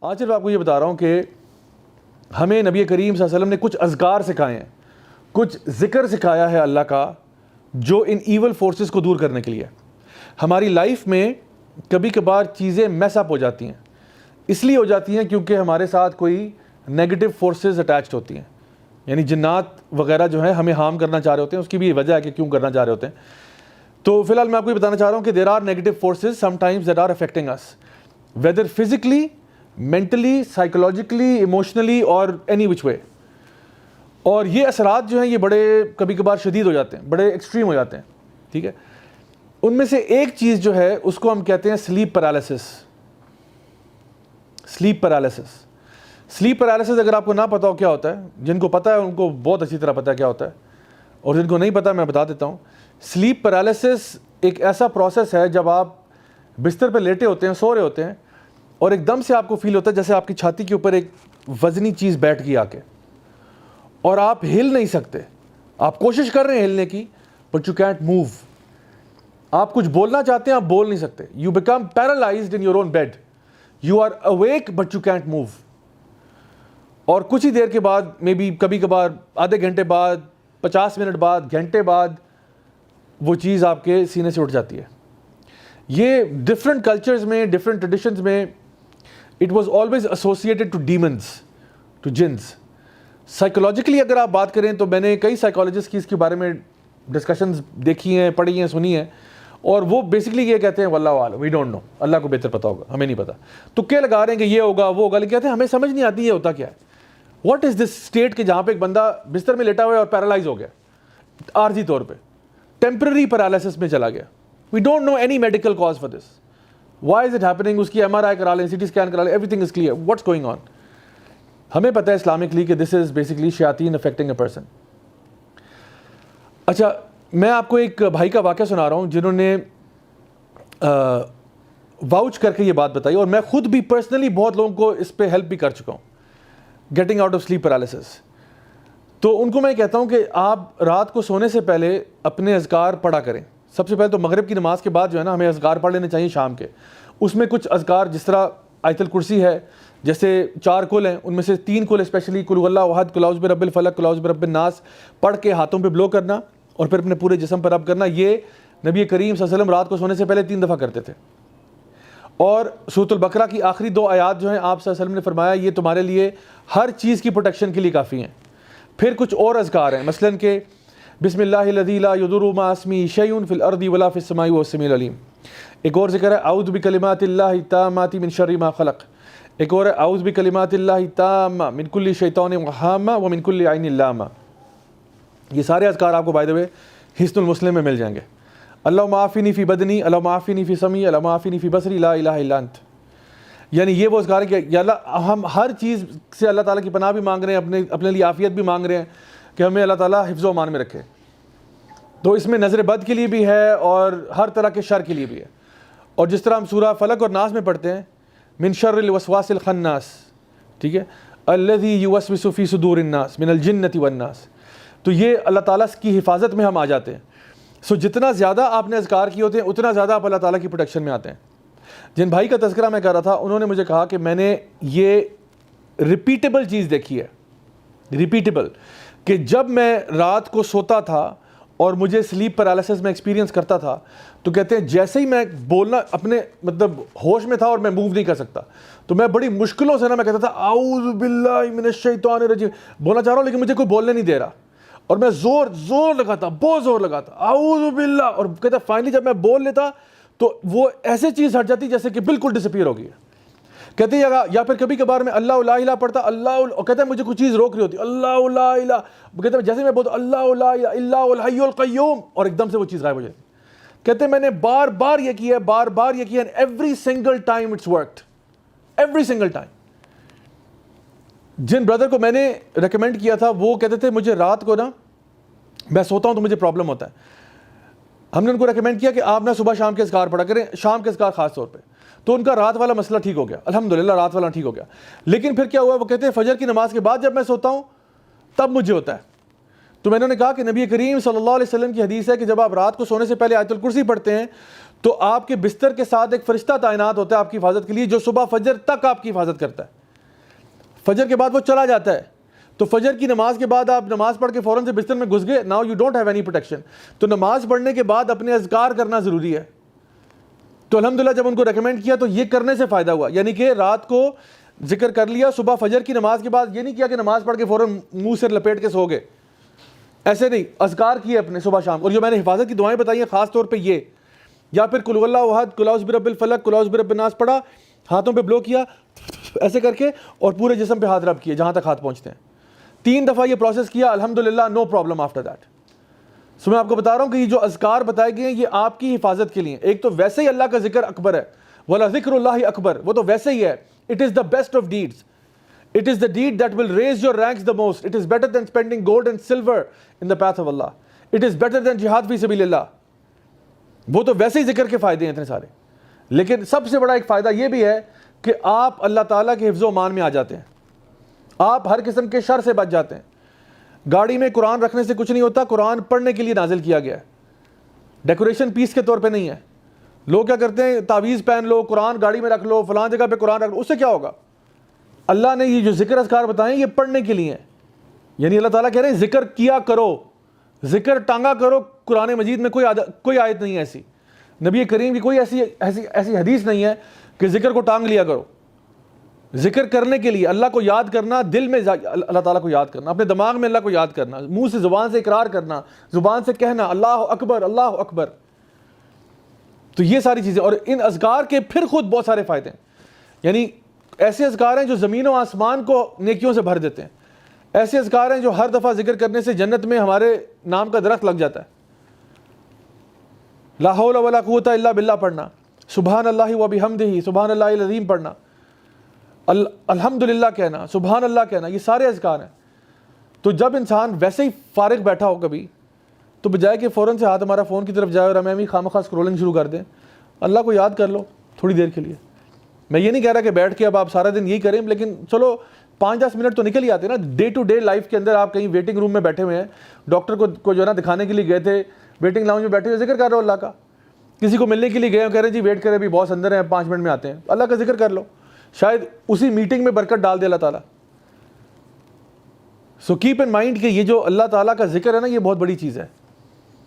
آج صرف آپ کو یہ بتا رہا ہوں کہ ہمیں نبی کریم صلی اللہ علیہ وسلم نے کچھ اذکار سکھائے ہیں, کچھ ذکر سکھایا ہے اللہ کا, جو ان ایول فورسز کو دور کرنے کے لیے. ہماری لائف میں کبھی کبھار چیزیں میس اپ ہو جاتی ہیں, اس لیے ہو جاتی ہیں کیونکہ ہمارے ساتھ کوئی نیگیٹو فورسز اٹیچڈ ہوتی ہیں, یعنی جنات وغیرہ جو ہیں ہمیں ہارم کرنا چاہ رہے ہوتے ہیں. اس کی بھی وجہ ہے کہ کیوں کرنا چاہ رہے ہوتے ہیں. تو فی الحال میں آپ کو یہ بتانا چاہ رہا ہوں کہ there are negative forces sometimes that are affecting us, whether physically, mentally, psychologically, emotionally or any which way. اور یہ اثرات جو ہیں یہ بڑے کبھی کبھار شدید ہو جاتے ہیں, بڑے ایکسٹریم ہو جاتے ہیں. ٹھیک ہے, ان میں سے ایک چیز جو ہے اس کو ہم کہتے ہیں slip paralysis. Slip paralysis, slip paralysis اگر آپ کو نہ پتا ہو کیا ہوتا ہے, جن کو پتا ہے ان کو بہت اچھی طرح پتا ہے کیا ہوتا ہے, اور جن کو نہیں پتا میں بتا دیتا ہوں. سلیپ پیرالسس ایک ایسا پروسیس ہے جب آپ بستر پہ لیٹے ہوتے ہیں, سو رہے ہوتے ہیں, اور ایک دم سے آپ کو فیل ہوتا ہے جیسے آپ کی چھاتی کے اوپر ایک وزنی چیز بیٹھ گئی آ کے, اور آپ ہل نہیں سکتے. آپ کوشش کر رہے ہیں ہلنے کی, بٹ یو کینٹ موو. آپ کچھ بولنا چاہتے ہیں, آپ بول نہیں سکتے. You become paralysed in your own bed. You are awake but you can't move. اور کچھ ہی دیر کے بعد, مے بی کبھی کبھار آدھے گھنٹے بعد, 50 منٹ بعد, گھنٹے بعد, وہ چیز آپ کے سینے سے اٹھ جاتی ہے. یہ ڈفرینٹ کلچرز میں, ڈفرینٹ ٹریڈیشنز میں it was always associated to demons, to jinns. Psychologically اگر آپ بات کریں تو میں نے کئی سائیکالوجسٹ کی اس کے بارے میں ڈسکشنز دیکھی ہیں, پڑھی ہیں, سنی ہیں, اور وہ بیسکلی یہ کہتے ہیں واللہ اعلم, وی ڈونٹ نو, اللہ کو بہتر پتا ہوگا, ہمیں نہیں پتا. تو کیا لگا رہے ہیں کہ یہ ہوگا وہ ہوگا, لیکن کہتے ہیں ہمیں سمجھ نہیں آتی یہ ہوتا کیا ہے. واٹ از دس اسٹیٹ کہ جہاں پہ ایک بندہ بستر میں لیٹا ہوا ہے اور پیرالائز ہو گیا عارضی طور پہ, ٹیمپرری پیرالائسس میں چلا گیا. We don't know any medical cause for this. Why is it happening, اس کی ایم آر آئی کرا لیں, سی ٹی اسکین کرا لیں, every thing is clear, what's going on. ہمیں پتہ ہے اسلامکلی کہ دس از بیسکلی شیاطین افیکٹنگ اے پرسن. اچھا, میں آپ کو ایک بھائی کا واقعہ سنا رہا ہوں جنہوں نے واؤچ کر کے یہ بات بتائی, اور میں خود بھی پرسنلی بہت لوگوں کو اس پہ ہیلپ بھی کر چکا ہوں, getting out of sleep paralysis. تو ان کو میں کہتا ہوں کہ آپ رات کو سونے سے پہلے اپنے اذکار پڑھا کریں. سب سے پہلے تو مغرب کی نماز کے بعد جو ہے نا, ہمیں اذکار پڑھ لینے چاہیے شام کے. اس میں کچھ اذکار جس طرح آیت الکرسی ہے, جیسے 4 کل ہیں, ان میں سے 3 کل اسپیشلی قل هو اللہ احد, قل اعوذ برب الفلق, قل اعوذ برب الناس پڑھ کے ہاتھوں پہ بلو کرنا, اور پھر اپنے پورے جسم پر رب کرنا. یہ نبی کریم صلی اللہ علیہ وسلم رات کو سونے سے پہلے 3 دفعہ کرتے تھے. اور سورۃ البقرہ کی آخری 2 آیات جو ہیں آپ صلی اللہ علیہ وسلم نے فرمایا یہ تمہارے لیے ہر چیز کی پروٹیکشن کے لیے کافی ہیں. پھر کچھ اور اذکار ہیں, مثلاً کہ بسم اللہ الذی لا یضر مع اسمہ شیء فی الارض ولا فی السماء وهو السمیع العلیم. ایک اور ذکر ہے اعوذ بکلمات اللہ التامات من شر ما خلق. ایک اور ہے اعوذ بکلمات اللہ التامہ من کل شیطان وہامہ ومن کل عین لامہ. یہ سارے اذکار آپ کو بائی دا وے حصن المسلم میں مل جائیں گے. اللہم عافنی فی بدنی, اللہم عافنی فی سمعی, اللہم عافنی فی بصری, لا الہ الا انت. یعنی یہ وہ اذکار ہے کہ یا اللہ, ہم ہر چیز سے اللہ تعالیٰ کی پناہ بھی مانگ رہے ہیں, اپنے لیے عافیت بھی مانگ رہے ہیں کہ ہمیں اللہ تعالیٰ حفظ و امان میں رکھے. تو اس میں نظر بد کے لیے بھی ہے اور ہر طرح کے شر کے لیے بھی ہے. اور جس طرح ہم سورہ فلق اور ناس میں پڑھتے ہیں من شر الوسواس الخناس, ٹھیک ہے, الذی یوسوس فی صدور الناس من الجنۃ والناس, تو یہ اللہ تعالیٰ کی حفاظت میں ہم آ جاتے ہیں. سو جتنا زیادہ آپ نے اذکار کیے ہوتے ہیں اتنا زیادہ آپ اللہ تعالیٰ کی پروٹیکشن میں آتے ہیں. جن بھائی کا تذکرہ میں کر رہا تھا انہوں نے مجھے کہا کہ میں نے یہ ریپیٹیبل چیز دیکھی ہے, ریپیٹیبل, کہ جب میں رات کو سوتا تھا اور مجھے سلیپ پیرالسس میں ایکسپیرینس کرتا تھا, تو کہتے ہیں جیسے ہی میں بولنا اپنے مطلب ہوش میں تھا اور میں موو نہیں کر سکتا, تو میں بڑی مشکلوں سے نا میں کہتا تھا اعوذ باللہ من الشیطان الرجیم, بولنا چاہ رہا ہوں لیکن مجھے کوئی بولنے نہیں دے رہا, اور میں زور لگاتا, بہت زور لگاتا, اعوذ باللہ, اور کہتا فائنلی جب میں بول لیتا تو وہ ایسے چیز ہٹ جاتی جیسے کہ بالکل ڈسپیئر ہو گئی ہے. کہتے ہیں یا پھر کبھی کبھار میں اللہ لا الہ پڑھتا, اللہ, اور کہتا ہے مجھے کچھ چیز روک رہی ہوتی, اللہ لا الہ, کہتے ہیں جیسے میں بولتا اللہ لا الہ الا هو الحی القیوم, اور ایک دم سے وہ چیز غائب ہو جاتی. کہتے ہیں میں نے بار یہ کیا ہے, بار یہ کیا, and every single time it's worked, every single time. جن بردر کو میں نے ریکمینڈ کیا تھا وہ کہتے تھے مجھے رات کو نا میں سوتا ہوں تو مجھے پرابلم ہوتا ہے. ہم نے ان کو ریکمینڈ کیا کہ آپ نا صبح شام کے اذکار پڑھا کریں, شام کے اذکار خاص طور پہ, تو ان کا رات والا مسئلہ ٹھیک ہو گیا, الحمدللہ رات والا ٹھیک ہو گیا. لیکن پھر کیا ہوا, وہ کہتے ہیں فجر کی نماز کے بعد جب میں سوتا ہوں تب مجھے ہوتا ہے. تو میں نے کہا کہ نبی کریم صلی اللہ علیہ وسلم کی حدیث ہے کہ جب آپ رات کو سونے سے پہلے آیت الکرسی پڑھتے ہیں تو آپ کے بستر کے ساتھ ایک فرشتہ تعینات ہوتا ہے آپ کی حفاظت کے لیے، جو صبح فجر تک آپ کی حفاظت کرتا ہے. فجر کے بعد وہ چلا جاتا ہے. تو فجر کی نماز کے بعد آپ نماز پڑھ کے فوراً سے بستر میں گھس گئے، now you don't have any protection. تو نماز پڑھنے کے بعد اپنے اذکار کرنا ضروری ہے. تو الحمدللہ جب ان کو ریکمینڈ کیا تو یہ کرنے سے فائدہ ہوا، یعنی کہ رات کو ذکر کر لیا، صبح فجر کی نماز کے بعد یہ نہیں کیا کہ نماز پڑھ کے فوراً منہ سے لپیٹ کے سو گئے، ایسے نہیں، اذکار کیے اپنے صبح شام. اور جو میں نے حفاظت کی دعائیں بتائی ہیں خاص طور پہ یہ، یا پھر قل اللہ احد، قل اعوذ برب الفلق، قل اعوذ برب الناس پڑھا، ہاتھوں پہ بلو کیا ایسے کر کے، اور پورے جسم پہ ہاتھ رب کیے جہاں تک ہاتھ پہنچتے ہیں. 3 دفعہ یہ پروسیس کیا، الحمدللہ نو پرابلم آفٹر دیٹ. سو میں آپ کو بتا رہا ہوں کہ یہ جو اذکار بتائے گئے ہیں یہ آپ کی حفاظت کے لیے. ایک تو ویسے ہی اللہ کا ذکر اکبر ہے، وَلَذِكْرُ اللَّهِ اکبر، وہ تو ویسے ہی ہے. It is the best of deeds. It is the deed that will raise your ranks the most. It is better than spending gold and silver in the path of Allah. It is better than jihad fi sabilillah اللہ. وہ تو ویسے ہی ذکر کے فائدے ہیں اتنے سارے. لیکن سب سے بڑا ایک فائدہ یہ بھی ہے کہ آپ اللہ تعالیٰ کے حفظ و امان میں آ جاتے ہیں. آپ ہر قسم کے شر سے بچ جاتے ہیں. گاڑی میں قرآن رکھنے سے کچھ نہیں ہوتا، قرآن پڑھنے کے لیے نازل کیا گیا ہے، ڈیکوریشن پیس کے طور پہ نہیں ہے. لوگ کیا کرتے ہیں، تعویذ پہن لو، قرآن گاڑی میں رکھ لو، فلاں جگہ پہ قرآن رکھ لو، اس سے کیا ہوگا؟ اللہ نے یہ جو ذکر اذکار بتائیں یہ پڑھنے کے لیے ہیں. یعنی اللہ تعالیٰ کہہ رہے ہیں ذکر کیا کرو، ذکر ٹانگا کرو. قرآن مجید میں کوئی آیت نہیں ہے ایسی، نبی کریم کی کوئی ایسی حدیث نہیں ہے کہ ذکر کو ٹانگ لیا کرو. ذکر کرنے کے لیے اللہ کو یاد کرنا، دل میں اللہ تعالیٰ کو یاد کرنا، اپنے دماغ میں اللہ کو یاد کرنا، منہ سے زبان سے اقرار کرنا، زبان سے کہنا اللہ اکبر اللہ اکبر. تو یہ ساری چیزیں، اور ان اذکار کے پھر خود بہت سارے فائدے ہیں. یعنی ایسے اذکار ہیں جو زمین و آسمان کو نیکیوں سے بھر دیتے ہیں. ایسے اذکار ہیں جو ہر دفعہ ذکر کرنے سے جنت میں ہمارے نام کا درخت لگ جاتا ہے. لا حول ولا قوت الا باللہ پڑھنا، سبحان اللہ و بحمدہ، سبحان اللہ العظیم پڑھنا، الحمدللہ کہنا، سبحان اللہ کہنا، یہ سارے اذکار ہیں. تو جب انسان ویسے ہی فارغ بیٹھا ہو کبھی، تو بجائے کہ فوراً سے ہاتھ ہمارا فون کی طرف جائے اور ہمیں خامخواہ اسکرولنگ شروع کر دیں، اللہ کو یاد کر لو تھوڑی دیر کے لیے. میں یہ نہیں کہہ رہا کہ بیٹھ کے اب آپ سارا دن یہی کریں، لیکن چلو 5-10 منٹ تو نکل ہی آتے ہیں نا. ڈے ٹو ڈے لائف کے اندر آپ کہیں ویٹنگ روم میں بیٹھے ہوئے ہیں، ڈاکٹر کو جو ہے نا دکھانے کے لیے گئے تھے، ویٹنگ لاؤنج میں بیٹھے ہوئے ذکر کر رہے ہو اللہ کا. کسی کو ملنے کے لیے گئے ہو، کہہ رہے ہیں جی ویٹ کریں ابھی باس اندر ہیں 5 منٹ میں آتے ہیں، اللہ کا ذکر کر لو، شاید اسی میٹنگ میں برکت ڈال دے اللہ تعالیٰ. سو کیپ ان مائنڈ کہ یہ جو اللہ تعالیٰ کا ذکر ہے نا یہ بہت بڑی چیز ہے.